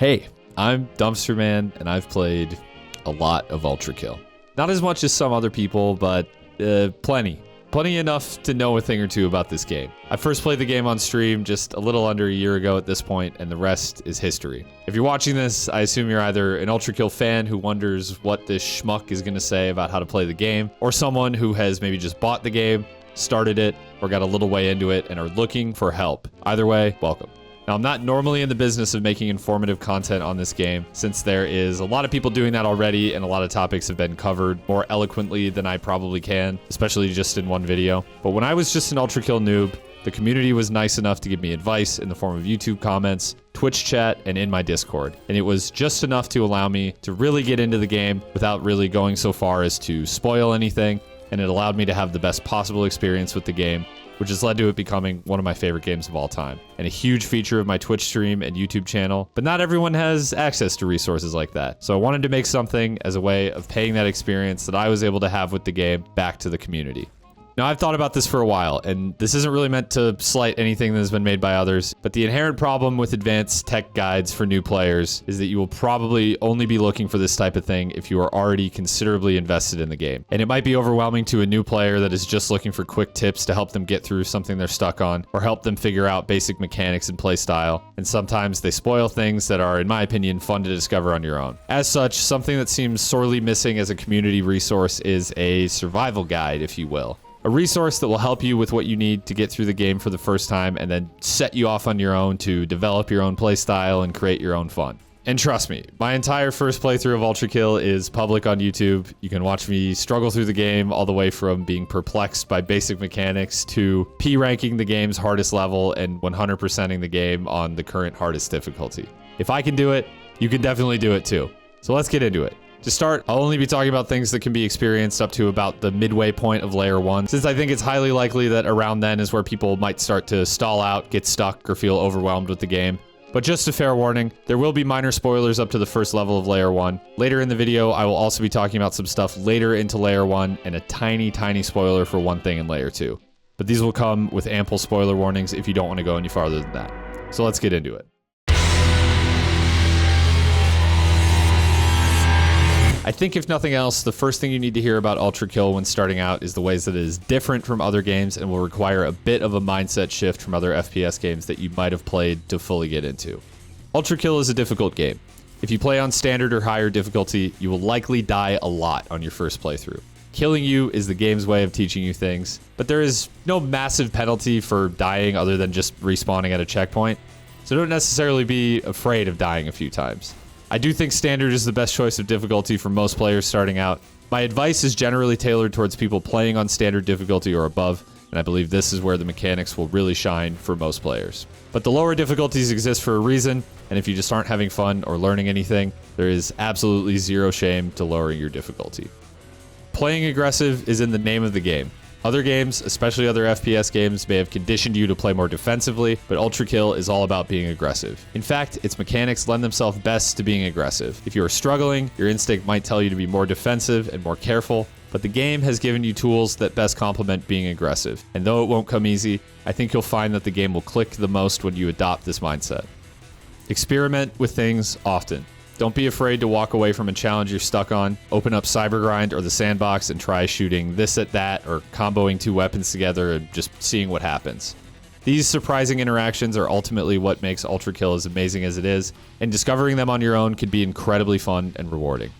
Hey, I'm Dumpster Man, and I've played a lot of Ultrakill. Not as much as some other people, but plenty. Plenty enough to know a thing or two about this game. I first played the game on stream just a little under a year ago at this point, and the rest is history. If you're watching this, I assume you're either an Ultrakill fan who wonders what this schmuck is going to say about how to play the game, or someone who has maybe just bought the game, started it, or got a little way into it, and are looking for help. Either way, welcome. Now, I'm not normally in the business of making informative content on this game, since there is a lot of people doing that already, and a lot of topics have been covered more eloquently than I probably can, especially just in one video. But when I was just an Ultrakill noob, the community was nice enough to give me advice in the form of YouTube comments, Twitch chat, and in my Discord. And it was just enough to allow me to really get into the game without really going so far as to spoil anything, and it allowed me to have the best possible experience with the game, which has led to it becoming one of my favorite games of all time, and a huge feature of my Twitch stream and YouTube channel. But not everyone has access to resources like that, so I wanted to make something as a way of paying that experience that I was able to have with the game back to the community. Now, I've thought about this for a while, and this isn't really meant to slight anything that has been made by others, but the inherent problem with advanced tech guides for new players is that you will probably only be looking for this type of thing if you are already considerably invested in the game. And it might be overwhelming to a new player that is just looking for quick tips to help them get through something they're stuck on, or help them figure out basic mechanics and playstyle. And sometimes they spoil things that are, in my opinion, fun to discover on your own. As such, something that seems sorely missing as a community resource is a survival guide, if you will. A resource that will help you with what you need to get through the game for the first time and then set you off on your own to develop your own playstyle and create your own fun. And trust me, my entire first playthrough of Ultrakill is public on YouTube. You can watch me struggle through the game all the way from being perplexed by basic mechanics to P-ranking the game's hardest level and 100%ing the game on the current hardest difficulty. If I can do it, you can definitely do it too. So let's get into it. To start, I'll only be talking about things that can be experienced up to about the midway point of Layer 1, since I think it's highly likely that around then is where people might start to stall out, get stuck, or feel overwhelmed with the game. But just a fair warning, there will be minor spoilers up to the first level of Layer 1. Later in the video, I will also be talking about some stuff later into Layer 1, and a tiny spoiler for one thing in Layer 2. But these will come with ample spoiler warnings if you don't want to go any farther than that. So let's get into it. I think if nothing else, the first thing you need to hear about Ultrakill when starting out is the ways that it is different from other games and will require a bit of a mindset shift from other FPS games that you might have played to fully get into. Ultrakill is a difficult game. If you play on standard or higher difficulty, you will likely die a lot on your first playthrough. Killing you is the game's way of teaching you things, but there is no massive penalty for dying other than just respawning at a checkpoint, so don't necessarily be afraid of dying a few times. I do think standard is the best choice of difficulty for most players starting out. My advice is generally tailored towards people playing on standard difficulty or above, and I believe this is where the mechanics will really shine for most players. But the lower difficulties exist for a reason, and if you just aren't having fun or learning anything, there is absolutely zero shame to lowering your difficulty. Playing aggressive is in the name of the game. Other games, especially other FPS games, may have conditioned you to play more defensively, but Ultrakill is all about being aggressive. In fact, its mechanics lend themselves best to being aggressive. If you are struggling, your instinct might tell you to be more defensive and more careful, but the game has given you tools that best complement being aggressive. And though it won't come easy, I think you'll find that the game will click the most when you adopt this mindset. Experiment with things often. Don't be afraid to walk away from a challenge you're stuck on. Open up Cybergrind or the sandbox and try shooting this at that or comboing two weapons together and just seeing what happens. These surprising interactions are ultimately what makes Ultrakill as amazing as it is, and discovering them on your own can be incredibly fun and rewarding.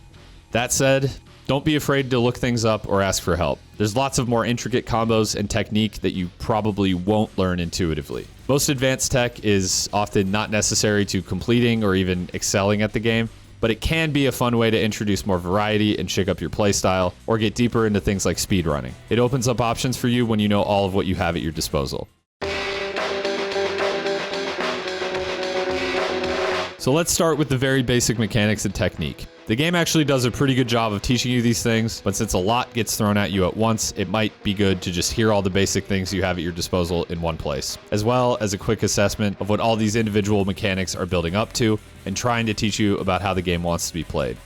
That said, don't be afraid to look things up or ask for help. There's lots of more intricate combos and technique that you probably won't learn intuitively. Most advanced tech is often not necessary to completing or even excelling at the game, but it can be a fun way to introduce more variety and shake up your playstyle, or get deeper into things like speedrunning. It opens up options for you when you know all of what you have at your disposal. So let's start with the very basic mechanics and technique. The game actually does a pretty good job of teaching you these things, but since a lot gets thrown at you at once, it might be good to just hear all the basic things you have at your disposal in one place, as well as a quick assessment of what all these individual mechanics are building up to, and trying to teach you about how the game wants to be played.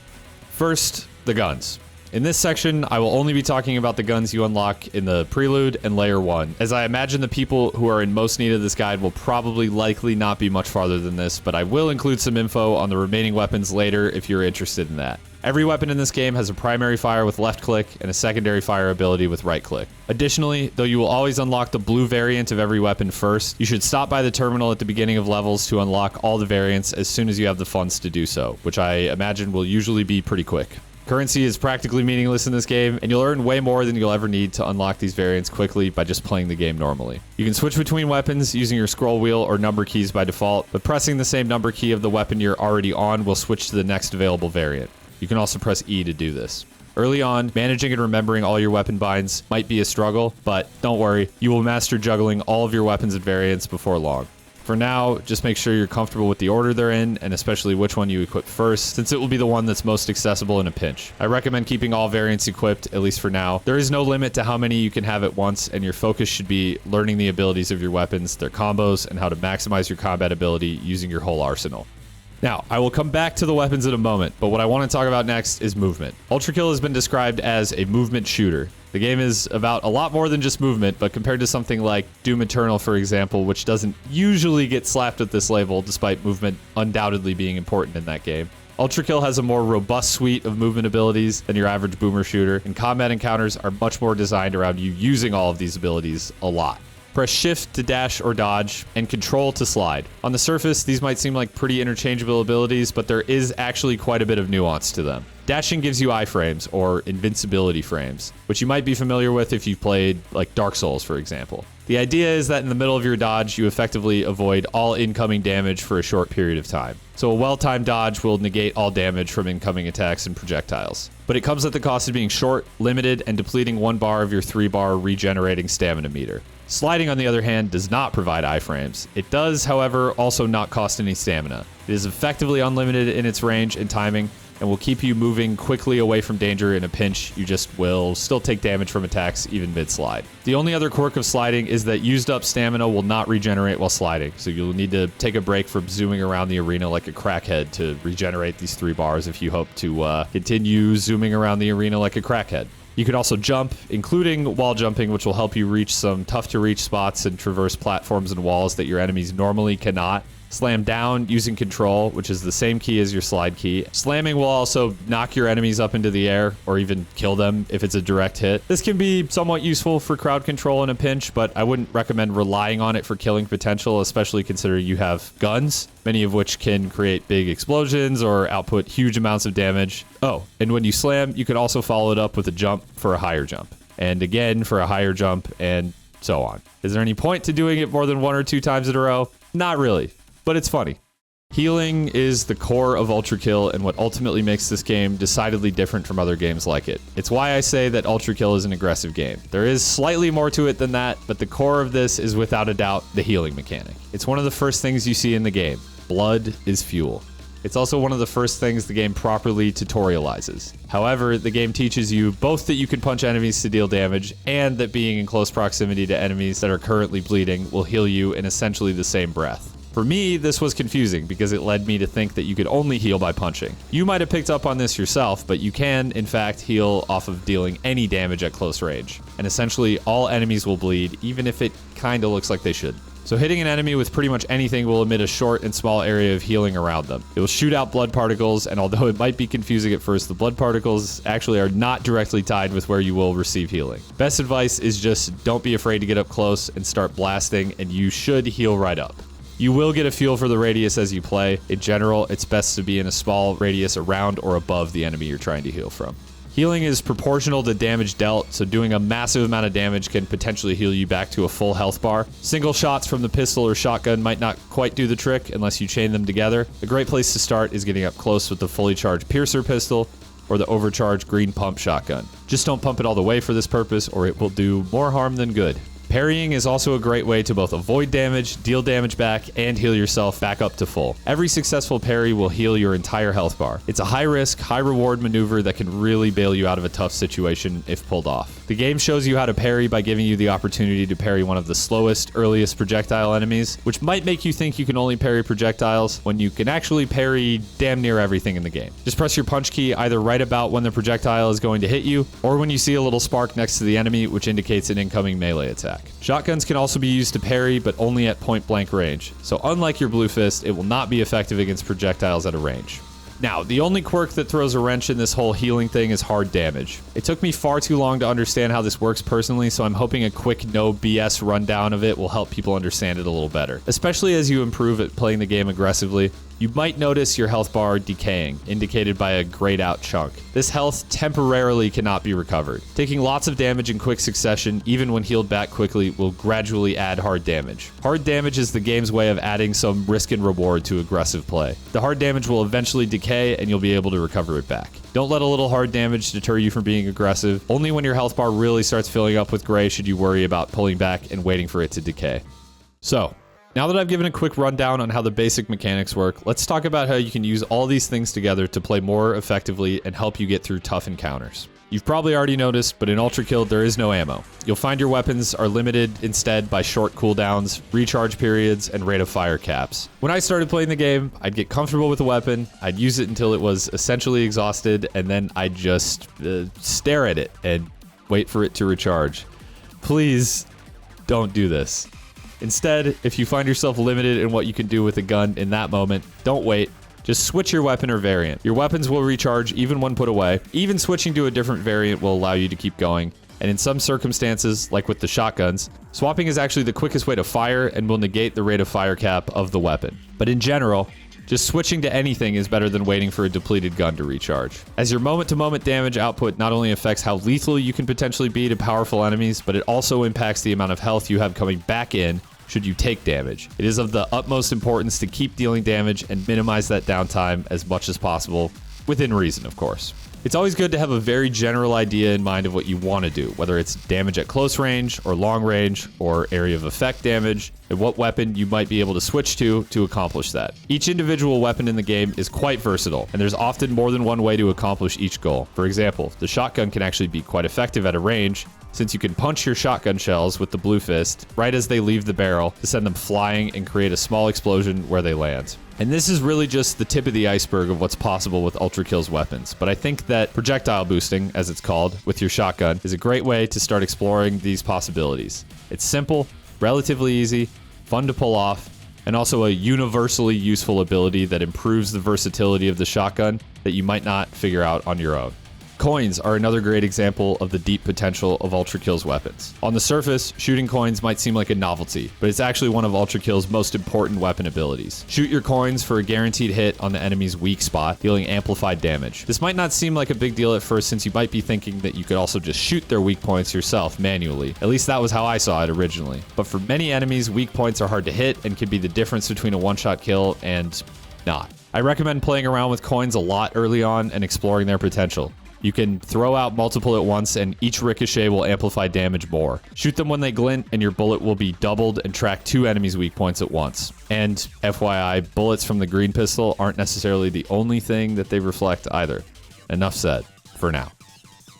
First, the guns. In this section, I will only be talking about the guns you unlock in the Prelude and Layer 1, as I imagine the people who are in most need of this guide will probably likely not be much farther than this, but I will include some info on the remaining weapons later if you're interested in that. Every weapon in this game has a primary fire with left click and a secondary fire ability with right click. Additionally, though you will always unlock the blue variant of every weapon first, you should stop by the terminal at the beginning of levels to unlock all the variants as soon as you have the funds to do so, which I imagine will usually be pretty quick. Currency is practically meaningless in this game, and you'll earn way more than you'll ever need to unlock these variants quickly by just playing the game normally. You can switch between weapons using your scroll wheel or number keys by default, but pressing the same number key of the weapon you're already on will switch to the next available variant. You can also press E to do this. Early on, managing and remembering all your weapon binds might be a struggle, but don't worry, you will master juggling all of your weapons and variants before long. For now, just make sure you're comfortable with the order they're in, and especially which one you equip first, since it will be the one that's most accessible in a pinch. I recommend keeping all variants equipped, at least for now. There is no limit to how many you can have at once, and your focus should be learning the abilities of your weapons, their combos, and how to maximize your combat ability using your whole arsenal. Now, I will come back to the weapons in a moment, but what I want to talk about next is movement. Ultrakill has been described as a movement shooter. The game is about a lot more than just movement, but compared to something like Doom Eternal, for example, which doesn't usually get slapped with this label, despite movement undoubtedly being important in that game, Ultrakill has a more robust suite of movement abilities than your average boomer shooter, and combat encounters are much more designed around you using all of these abilities a lot. Press shift to dash or dodge, and control to slide. On the surface, these might seem like pretty interchangeable abilities, but there is actually quite a bit of nuance to them. Dashing gives you iframes, or invincibility frames, which you might be familiar with if you've played like Dark Souls, for example. The idea is that in the middle of your dodge, you effectively avoid all incoming damage for a short period of time. So a well-timed dodge will negate all damage from incoming attacks and projectiles. But it comes at the cost of being short, limited, and depleting 1 bar of your 3-bar regenerating stamina meter. Sliding, on the other hand, does not provide iframes. It does, however, also not cost any stamina. It is effectively unlimited in its range and timing, and will keep you moving quickly away from danger in a pinch. You just will still take damage from attacks even mid-slide. The only other quirk of sliding is that used up stamina will not regenerate while sliding, so you'll need to take a break from zooming around the arena like a crackhead to regenerate these 3 bars if you hope to continue zooming around the arena like a crackhead. You can also jump, including wall jumping, which will help you reach some tough-to-reach spots and traverse platforms and walls that your enemies normally cannot. Slam down using control, which is the same key as your slide key. Slamming will also knock your enemies up into the air or even kill them if it's a direct hit. This can be somewhat useful for crowd control in a pinch, but I wouldn't recommend relying on it for killing potential, especially considering you have guns, many of which can create big explosions or output huge amounts of damage. Oh, and when you slam, you can also follow it up with a jump for a higher jump, and again for a higher jump, and so on. Is there any point to doing it more than 1 or 2 times in a row? Not really. But it's funny. Healing is the core of Ultrakill and what ultimately makes this game decidedly different from other games like it. It's why I say that Ultrakill is an aggressive game. There is slightly more to it than that, but the core of this is without a doubt the healing mechanic. It's one of the first things you see in the game. Blood is fuel. It's also one of the first things the game properly tutorializes. However, the game teaches you both that you can punch enemies to deal damage and that being in close proximity to enemies that are currently bleeding will heal you in essentially the same breath. For me, this was confusing because it led me to think that you could only heal by punching. You might have picked up on this yourself, but you can, in fact, heal off of dealing any damage at close range. And essentially, all enemies will bleed, even if it kinda looks like they should. So hitting an enemy with pretty much anything will emit a short and small area of healing around them. It will shoot out blood particles, and although it might be confusing at first, the blood particles actually are not directly tied with where you will receive healing. Best advice is just don't be afraid to get up close and start blasting, and you should heal right up. You will get a feel for the radius as you play. In general, it's best to be in a small radius around or above the enemy you're trying to heal from. Healing is proportional to damage dealt, so doing a massive amount of damage can potentially heal you back to a full health bar. Single shots from the pistol or shotgun might not quite do the trick unless you chain them together. A great place to start is getting up close with the fully charged piercer pistol or the overcharged green pump shotgun. Just don't pump it all the way for this purpose, or it will do more harm than good. Parrying is also a great way to both avoid damage, deal damage back, and heal yourself back up to full. Every successful parry will heal your entire health bar. It's a high-risk, high-reward maneuver that can really bail you out of a tough situation if pulled off. The game shows you how to parry by giving you the opportunity to parry one of the slowest, earliest projectile enemies, which might make you think you can only parry projectiles when you can actually parry damn near everything in the game. Just press your punch key either right about when the projectile is going to hit you, or when you see a little spark next to the enemy, which indicates an incoming melee attack. Shotguns can also be used to parry, but only at point blank range. So unlike your blue fist, it will not be effective against projectiles at a range. Now, the only quirk that throws a wrench in this whole healing thing is hard damage. It took me far too long to understand how this works personally, so I'm hoping a quick no BS rundown of it will help people understand it a little better. Especially as you improve at playing the game aggressively, you might notice your health bar decaying, indicated by a grayed out chunk. This health temporarily cannot be recovered. Taking lots of damage in quick succession, even when healed back quickly, will gradually add hard damage. Hard damage is the game's way of adding some risk and reward to aggressive play. The hard damage will eventually decay and you'll be able to recover it back. Don't let a little hard damage deter you from being aggressive. Only when your health bar really starts filling up with gray should you worry about pulling back and waiting for it to decay. So, now that I've given a quick rundown on how the basic mechanics work, let's talk about how you can use all these things together to play more effectively and help you get through tough encounters. You've probably already noticed, but in Ultrakill there is no ammo. You'll find your weapons are limited instead by short cooldowns, recharge periods, and rate of fire caps. When I started playing the game, I'd get comfortable with the weapon, I'd use it until it was essentially exhausted, and then I'd just stare at it and wait for it to recharge. Please don't do this. Instead, if you find yourself limited in what you can do with a gun in that moment, don't wait. Just switch your weapon or variant. Your weapons will recharge even when put away. Even switching to a different variant will allow you to keep going. And in some circumstances, like with the shotguns, swapping is actually the quickest way to fire and will negate the rate of fire cap of the weapon. But in general, just switching to anything is better than waiting for a depleted gun to recharge. As your moment-to-moment damage output not only affects how lethal you can potentially be to powerful enemies, but it also impacts the amount of health you have coming back in should you take damage. It is of the utmost importance to keep dealing damage and minimize that downtime as much as possible, within reason, of course. It's always good to have a very general idea in mind of what you want to do, whether it's damage at close range or long range or area of effect damage, and what weapon you might be able to switch to accomplish that. Each individual weapon in the game is quite versatile, and there's often more than one way to accomplish each goal. For example, the shotgun can actually be quite effective at a range, since you can punch your shotgun shells with the blue fist right as they leave the barrel to send them flying and create a small explosion where they land. And this is really just the tip of the iceberg of what's possible with Ultrakill's weapons, but I think that projectile boosting, as it's called, with your shotgun is a great way to start exploring these possibilities. It's simple, relatively easy, fun to pull off, and also a universally useful ability that improves the versatility of the shotgun that you might not figure out on your own. Coins are another great example of the deep potential of Ultrakill's weapons. On the surface, shooting coins might seem like a novelty, but it's actually one of Ultrakill's most important weapon abilities. Shoot your coins for a guaranteed hit on the enemy's weak spot, dealing amplified damage. This might not seem like a big deal at first, since you might be thinking that you could also just shoot their weak points yourself manually. At least that was how I saw it originally. But for many enemies, weak points are hard to hit and can be the difference between a one-shot kill and not. I recommend playing around with coins a lot early on and exploring their potential. You can throw out multiple at once and each ricochet will amplify damage more. Shoot them when they glint and your bullet will be doubled and track 2 enemies' weak points at once. And FYI, bullets from the green pistol aren't necessarily the only thing that they reflect either. Enough said, for now.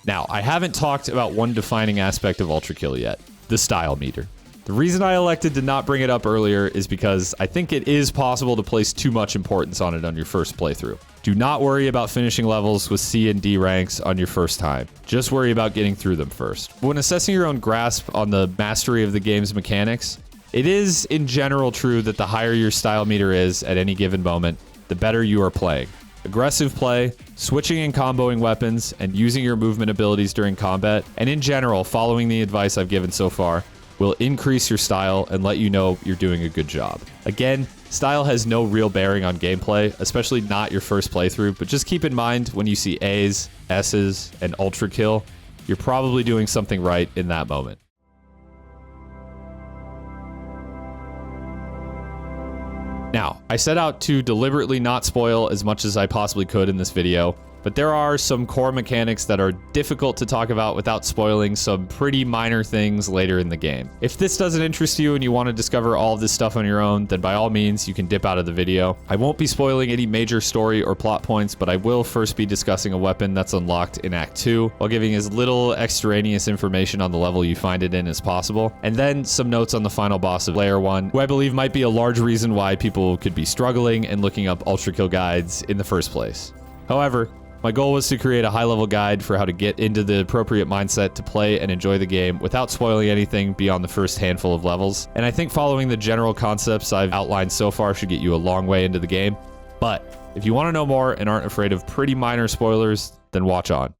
Now, I haven't talked about one defining aspect of Ultrakill yet, the style meter. The reason I elected to not bring it up earlier is because I think it is possible to place too much importance on it on your first playthrough. Do not worry about finishing levels with C and D ranks on your first time. Just worry about getting through them first. When assessing your own grasp on the mastery of the game's mechanics, it is in general true that the higher your style meter is at any given moment, the better you are playing. Aggressive play, switching and comboing weapons, and using your movement abilities during combat, and in general, following the advice I've given so far, will increase your style and let you know you're doing a good job. Again, style has no real bearing on gameplay, especially not your first playthrough, but just keep in mind when you see A's, S's, and Ultrakill, you're probably doing something right in that moment. Now, I set out to deliberately not spoil as much as I possibly could in this video, but there are some core mechanics that are difficult to talk about without spoiling some pretty minor things later in the game. If this doesn't interest you and you want to discover all of this stuff on your own, then by all means, you can dip out of the video. I won't be spoiling any major story or plot points, but I will first be discussing a weapon that's unlocked in Act 2, while giving as little extraneous information on the level you find it in as possible, and then some notes on the final boss of Layer 1, who I believe might be a large reason why people could be struggling and looking up Ultrakill guides in the first place. However, my goal was to create a high-level guide for how to get into the appropriate mindset to play and enjoy the game without spoiling anything beyond the first handful of levels, and I think following the general concepts I've outlined so far should get you a long way into the game. But if you want to know more and aren't afraid of pretty minor spoilers, then watch on.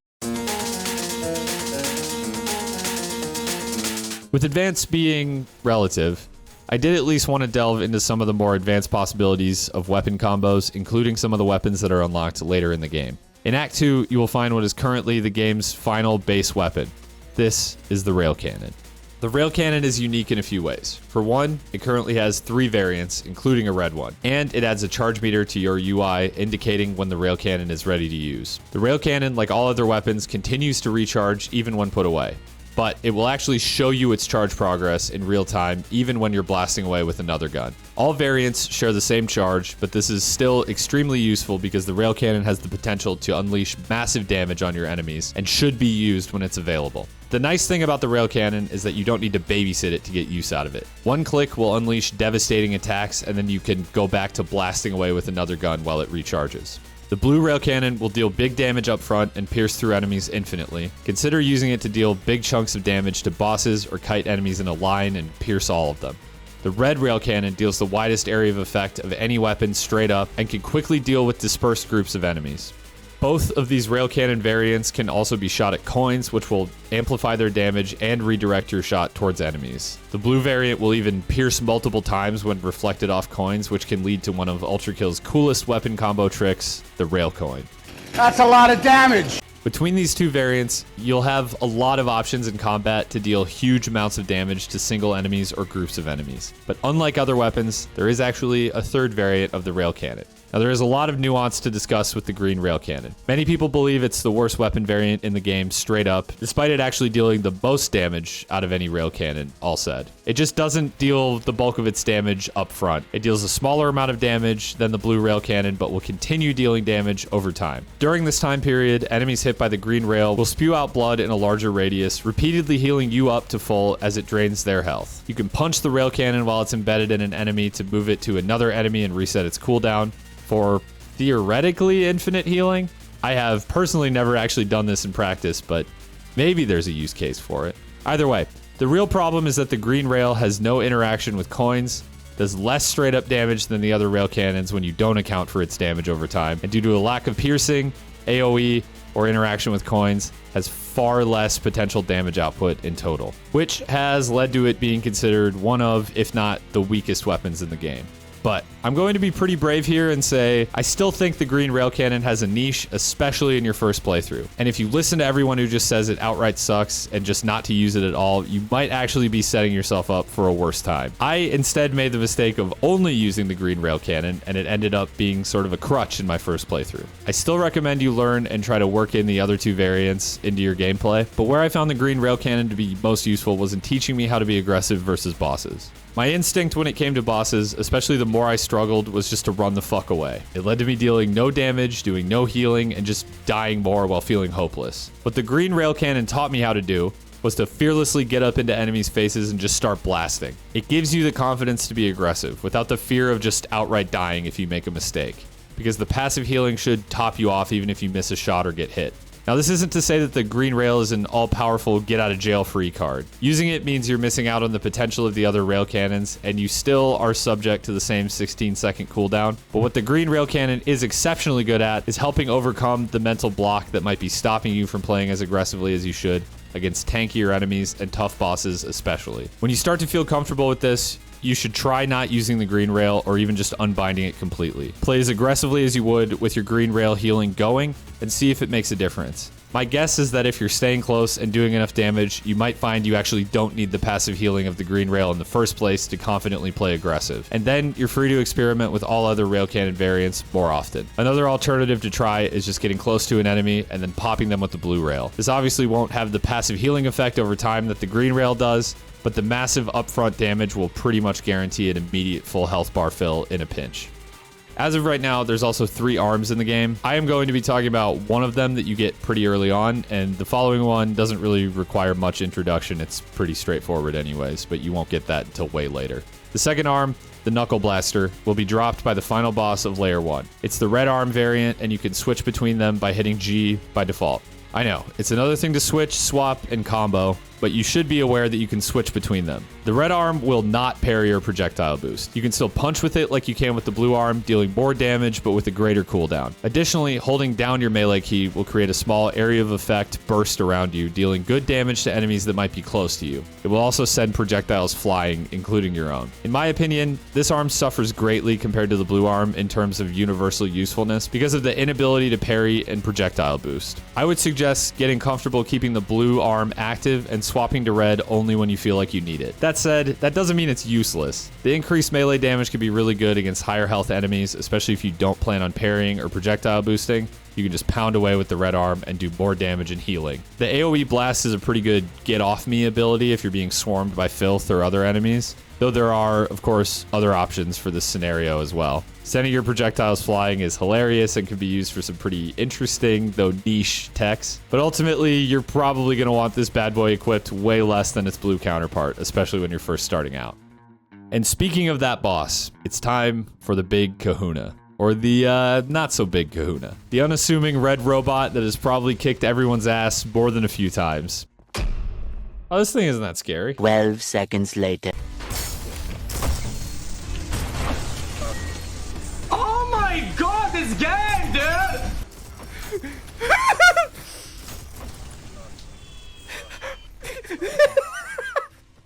With advanced being relative, I did at least want to delve into some of the more advanced possibilities of weapon combos, including some of the weapons that are unlocked later in the game. In Act 2, you will find what is currently the game's final base weapon. This is the Railcannon. The Railcannon is unique in a few ways. For one, it currently has 3 variants, including a red one, and it adds a charge meter to your UI indicating when the Railcannon is ready to use. The Railcannon, like all other weapons, continues to recharge even when put away, but it will actually show you its charge progress in real time even when you're blasting away with another gun. All variants share the same charge, but this is still extremely useful because the Railcannon has the potential to unleash massive damage on your enemies and should be used when it's available. The nice thing about the Railcannon is that you don't need to babysit it to get use out of it. One click will unleash devastating attacks, and then you can go back to blasting away with another gun while it recharges. The blue Railcannon will deal big damage up front and pierce through enemies infinitely. Consider using it to deal big chunks of damage to bosses or kite enemies in a line and pierce all of them. The red Railcannon deals the widest area of effect of any weapon straight up and can quickly deal with dispersed groups of enemies. Both of these Railcannon variants can also be shot at coins, which will amplify their damage and redirect your shot towards enemies. The blue variant will even pierce multiple times when reflected off coins, which can lead to one of Ultrakill's coolest weapon combo tricks, the Railcoin. That's a lot of damage! Between these two variants, you'll have a lot of options in combat to deal huge amounts of damage to single enemies or groups of enemies. But unlike other weapons, there is actually a third variant of the Railcannon. Now, there is a lot of nuance to discuss with the green Railcannon. Many people believe it's the worst weapon variant in the game straight up, despite it actually dealing the most damage out of any Railcannon, all said. It just doesn't deal the bulk of its damage up front. It deals a smaller amount of damage than the blue Railcannon, but will continue dealing damage over time. During this time period, enemies hit by the green rail will spew out blood in a larger radius, repeatedly healing you up to full as it drains their health. You can punch the Railcannon while it's embedded in an enemy to move it to another enemy and reset its cooldown for theoretically infinite healing. I have personally never actually done this in practice, but maybe there's a use case for it. Either way, the real problem is that the green rail has no interaction with coins, does less straight up damage than the other Railcannons when you don't account for its damage over time, and due to a lack of piercing, AoE, or interaction with coins, has far less potential damage output in total, which has led to it being considered one of, if not the weakest weapons in the game. But I'm going to be pretty brave here and say I still think the green Railcannon has a niche, especially in your first playthrough. And if you listen to everyone who just says it outright sucks and just not to use it at all, you might actually be setting yourself up for a worse time. I instead made the mistake of only using the green Railcannon, and it ended up being sort of a crutch in my first playthrough. I still recommend you learn and try to work in the other two variants into your gameplay, but where I found the green Railcannon to be most useful was in teaching me how to be aggressive versus bosses. My instinct when it came to bosses, especially the more I struggled, was just to run the fuck away. It led to me dealing no damage, doing no healing, and just dying more while feeling hopeless. What the green Railcannon taught me how to do was to fearlessly get up into enemies' faces and just start blasting. It gives you the confidence to be aggressive, without the fear of just outright dying if you make a mistake, because the passive healing should top you off even if you miss a shot or get hit. Now, this isn't to say that the green rail is an all-powerful get-out-of-jail-free card. Using it means you're missing out on the potential of the other Railcannons, and you still are subject to the same 16-second cooldown. But what the green Railcannon is exceptionally good at is helping overcome the mental block that might be stopping you from playing as aggressively as you should against tankier enemies and tough bosses especially. When you start to feel comfortable with this, you should try not using the green rail or even just unbinding it completely. Play as aggressively as you would with your green rail healing going and see if it makes a difference. My guess is that if you're staying close and doing enough damage, you might find you actually don't need the passive healing of the green rail in the first place to confidently play aggressive. And then you're free to experiment with all other Railcannon variants more often. Another alternative to try is just getting close to an enemy and then popping them with the blue rail. This obviously won't have the passive healing effect over time that the green rail does, but the massive upfront damage will pretty much guarantee an immediate full health bar fill in a pinch. As of right now, there's also 3 arms in the game. I am going to be talking about one of them that you get pretty early on, and the following one doesn't really require much introduction. It's pretty straightforward anyways, but you won't get that until way later. The second arm, the Knuckle Blaster, will be dropped by the final boss of Layer 1. It's the red arm variant, and you can switch between them by hitting G by default. I know, it's another thing to switch, swap, and combo, but you should be aware that you can switch between them. The red arm will not parry or projectile boost. You can still punch with it like you can with the blue arm, dealing more damage but with a greater cooldown. Additionally, holding down your melee key will create a small area of effect burst around you, dealing good damage to enemies that might be close to you. It will also send projectiles flying, including your own. In my opinion, this arm suffers greatly compared to the blue arm in terms of universal usefulness because of the inability to parry and projectile boost. I would suggest getting comfortable keeping the blue arm active and swapping to red only when you feel like you need it. That said, that doesn't mean it's useless. The increased melee damage can be really good against higher health enemies, especially if you don't plan on parrying or projectile boosting. You can just pound away with the red arm and do more damage and healing. The AoE blast is a pretty good get off me ability if you're being swarmed by filth or other enemies, though there are, of course, other options for this scenario as well. Sending your projectiles flying is hilarious and can be used for some pretty interesting, though niche techs. But ultimately, you're probably going to want this bad boy equipped way less than its blue counterpart, especially when you're first starting out. And speaking of that boss, it's time for the big kahuna. Or the not so big kahuna. The unassuming red robot that has probably kicked everyone's ass more than a few times. Oh, this thing isn't that scary. 12 seconds later. Oh my god, this game, dude!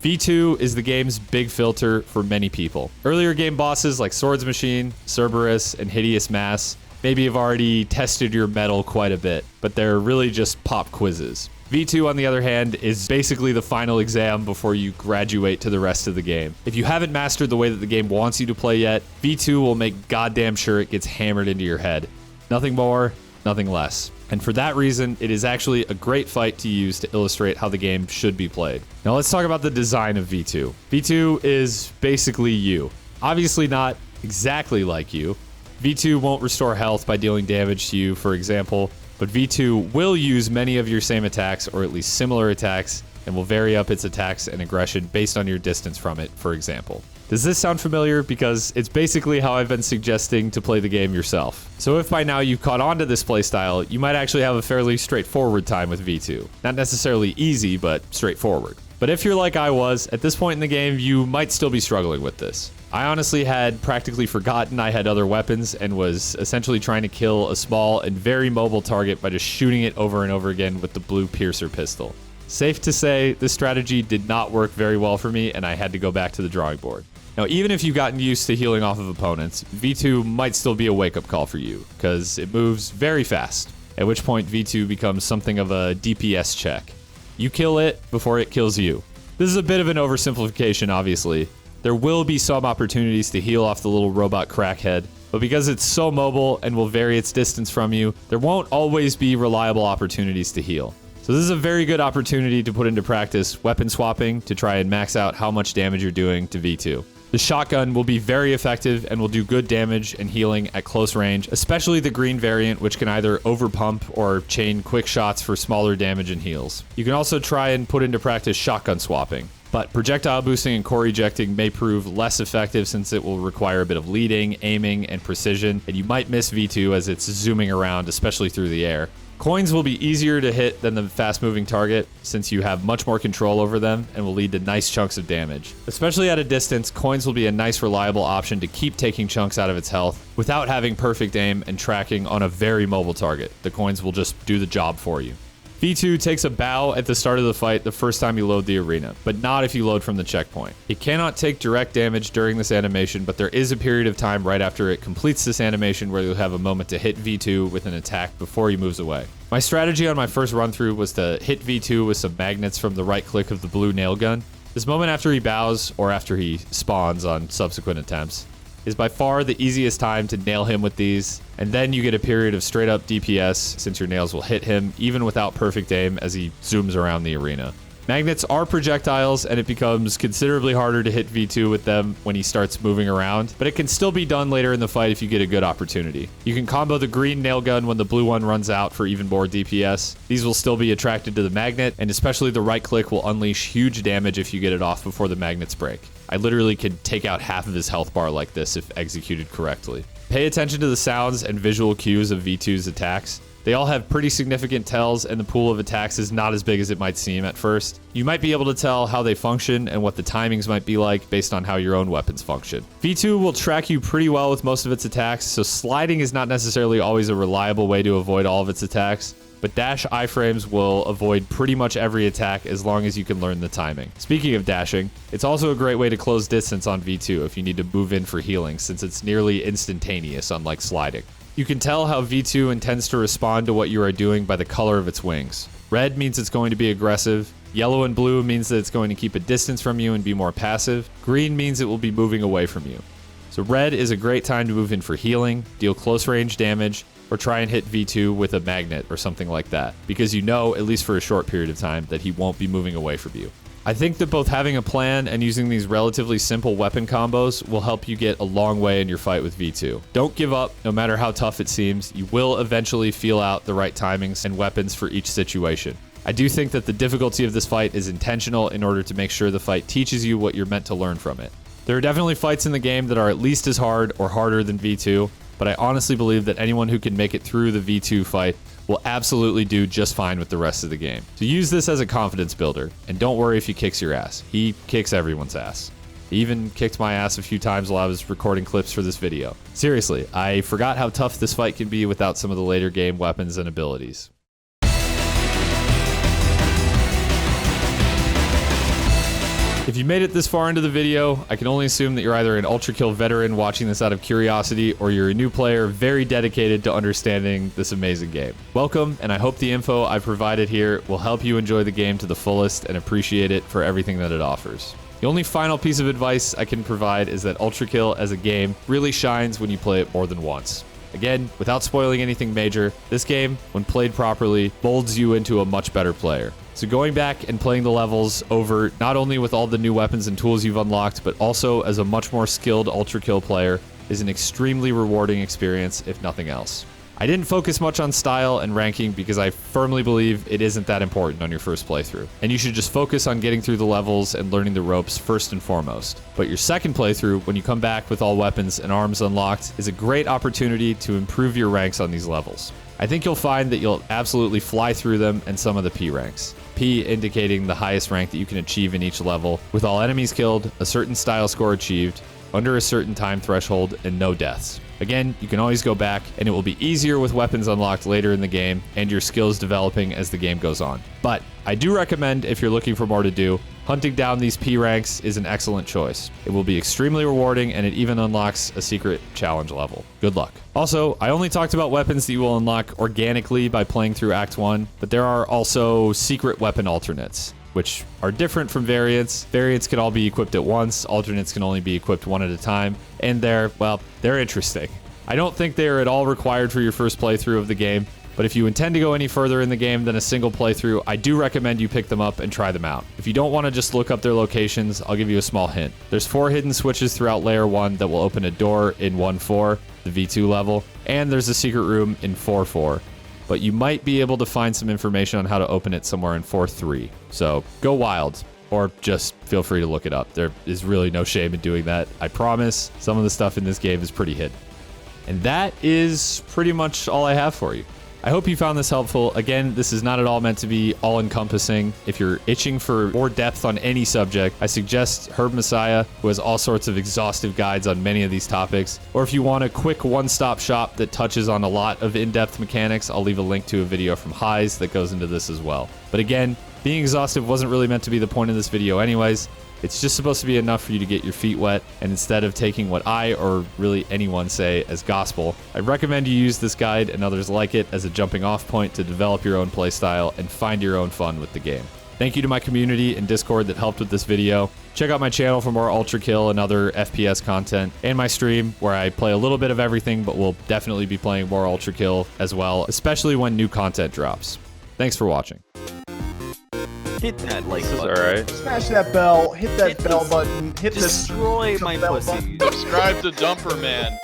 V2 is the game's big filter for many people. Earlier game bosses like Swords Machine, Cerberus, and Hideous Mass maybe have already tested your mettle quite a bit, but they're really just pop quizzes. V2, on the other hand, is basically the final exam before you graduate to the rest of the game. If you haven't mastered the way that the game wants you to play yet, V2 will make goddamn sure it gets hammered into your head. Nothing more, nothing less. And for that reason, it is actually a great fight to use to illustrate how the game should be played. Now let's talk about the design of V2. V2 is basically you. Obviously not exactly like you. V2 won't restore health by dealing damage to you, for example, but V2 will use many of your same attacks, or at least similar attacks, and will vary up its attacks and aggression based on your distance from it, for example. Does this sound familiar? Because it's basically how I've been suggesting to play the game yourself. So if by now you've caught on to this playstyle, you might actually have a fairly straightforward time with V2. Not necessarily easy, but straightforward. But if you're like I was, at this point in the game, you might still be struggling with this. I honestly had practically forgotten I had other weapons and was essentially trying to kill a small and very mobile target by just shooting it over and over again with the blue piercer pistol. Safe to say, this strategy did not work very well for me, and I had to go back to the drawing board. Now, even if you've gotten used to healing off of opponents, V2 might still be a wake-up call for you, because it moves very fast, at which point V2 becomes something of a DPS check. You kill it before it kills you. This is a bit of an oversimplification, obviously. There will be some opportunities to heal off the little robot crackhead, but because it's so mobile and will vary its distance from you, there won't always be reliable opportunities to heal. So this is a very good opportunity to put into practice weapon swapping to try and max out how much damage you're doing to V2. The shotgun will be very effective and will do good damage and healing at close range, especially the green variant, which can either overpump or chain quick shots for smaller damage and heals. You can also try and put into practice shotgun swapping, but projectile boosting and core ejecting may prove less effective since it will require a bit of leading, aiming, and precision, and you might miss V2 as it's zooming around, especially through the air. Coins will be easier to hit than the fast-moving target since you have much more control over them and will lead to nice chunks of damage. Especially at a distance, coins will be a nice reliable option to keep taking chunks out of its health without having perfect aim and tracking on a very mobile target. The coins will just do the job for you. V2 takes a bow at the start of the fight the first time you load the arena, but not if you load from the checkpoint. It cannot take direct damage during this animation, but there is a period of time right after it completes this animation where you'll have a moment to hit V2 with an attack before he moves away. My strategy on my first run through was to hit V2 with some magnets from the right click of the blue nail gun. This moment after he bows, or after he spawns on subsequent attempts, is by far the easiest time to nail him with these, and then you get a period of straight up DPS since your nails will hit him even without perfect aim as he zooms around the arena. Magnets are projectiles, and it becomes considerably harder to hit V2 with them when he starts moving around, but it can still be done later in the fight if you get a good opportunity. You can combo the green nail gun when the blue one runs out for even more DPS. These will still be attracted to the magnet, and especially the right click will unleash huge damage if you get it off before the magnets break. I literally could take out half of his health bar like this if executed correctly. Pay attention to the sounds and visual cues of V2's attacks. They all have pretty significant tells, and the pool of attacks is not as big as it might seem at first. You might be able to tell how they function and what the timings might be like based on how your own weapons function. V2 will track you pretty well with most of its attacks, so sliding is not necessarily always a reliable way to avoid all of its attacks, but dash iframes will avoid pretty much every attack as long as you can learn the timing. Speaking of dashing, it's also a great way to close distance on V2 if you need to move in for healing, since it's nearly instantaneous, unlike sliding. You can tell how V2 intends to respond to what you are doing by the color of its wings. Red means it's going to be aggressive. Yellow and blue means that it's going to keep a distance from you and be more passive. Green means it will be moving away from you. So red is a great time to move in for healing, deal close range damage, or try and hit V2 with a magnet or something like that, because you know, at least for a short period of time, that he won't be moving away from you. I think that both having a plan and using these relatively simple weapon combos will help you get a long way in your fight with V2. Don't give up, no matter how tough it seems. You will eventually feel out the right timings and weapons for each situation. I do think that the difficulty of this fight is intentional in order to make sure the fight teaches you what you're meant to learn from it. There are definitely fights in the game that are at least as hard or harder than V2, but I honestly believe that anyone who can make it through the V2 fight will absolutely do just fine with the rest of the game. So use this as a confidence builder, and don't worry if he kicks your ass. He kicks everyone's ass. He even kicked my ass a few times while I was recording clips for this video. Seriously, I forgot how tough this fight can be without some of the later game weapons and abilities. If you made it this far into the video, I can only assume that you're either an Ultrakill veteran watching this out of curiosity, or you're a new player very dedicated to understanding this amazing game. Welcome, and I hope the info I've provided here will help you enjoy the game to the fullest and appreciate it for everything that it offers. The only final piece of advice I can provide is that Ultrakill as a game really shines when you play it more than once. Again, without spoiling anything major, this game, when played properly, molds you into a much better player. So going back and playing the levels over, not only with all the new weapons and tools you've unlocked, but also as a much more skilled Ultrakill player, is an extremely rewarding experience, if nothing else. I didn't focus much on style and ranking because I firmly believe it isn't that important on your first playthrough, and you should just focus on getting through the levels and learning the ropes first and foremost. But your second playthrough, when you come back with all weapons and arms unlocked, is a great opportunity to improve your ranks on these levels. I think you'll find that you'll absolutely fly through them and some of the P ranks. P indicating the highest rank that you can achieve in each level, with all enemies killed, a certain style score achieved, under a certain time threshold, and no deaths. Again, you can always go back, and it will be easier with weapons unlocked later in the game and your skills developing as the game goes on. But I do recommend, if you're looking for more to do, hunting down these P ranks is an excellent choice. It will be extremely rewarding, and it even unlocks a secret challenge level. Good luck. Also, I only talked about weapons that you will unlock organically by playing through Act 1, but there are also secret weapon alternates, which are different from variants. Variants can all be equipped at once, alternates can only be equipped one at a time, and they're interesting. I don't think they are at all required for your first playthrough of the game, but if you intend to go any further in the game than a single playthrough, I do recommend you pick them up and try them out. If you don't want to just look up their locations, I'll give you a small hint. There's 4 hidden switches throughout Layer 1 that will open a door in 1-4, the V2 level, and there's a secret room in 4-4. But you might be able to find some information on how to open it somewhere in 4-3. So go wild, or just feel free to look it up. There is really no shame in doing that. I promise some of the stuff in this game is pretty hidden. And that is pretty much all I have for you. I hope you found this helpful. Again, this is not at all meant to be all-encompassing. If you're itching for more depth on any subject, I suggest Herb Messiah, who has all sorts of exhaustive guides on many of these topics. Or if you want a quick one-stop shop that touches on a lot of in-depth mechanics, I'll leave a link to a video from Highs that goes into this as well. But again, being exhaustive wasn't really meant to be the point of this video anyways. It's just supposed to be enough for you to get your feet wet, and instead of taking what I, or really anyone, say as gospel, I recommend you use this guide and others like it as a jumping off point to develop your own playstyle and find your own fun with the game. Thank you to my community and Discord that helped with this video. Check out my channel for more Ultrakill and other FPS content, and my stream where I play a little bit of everything, but we'll definitely be playing more Ultrakill as well, especially when new content drops. Thanks for watching. Hit that like This is button. alright. Smash that bell, hit that bell button, hit Destroy my bell pussy. button. Subscribe to Dumper Man.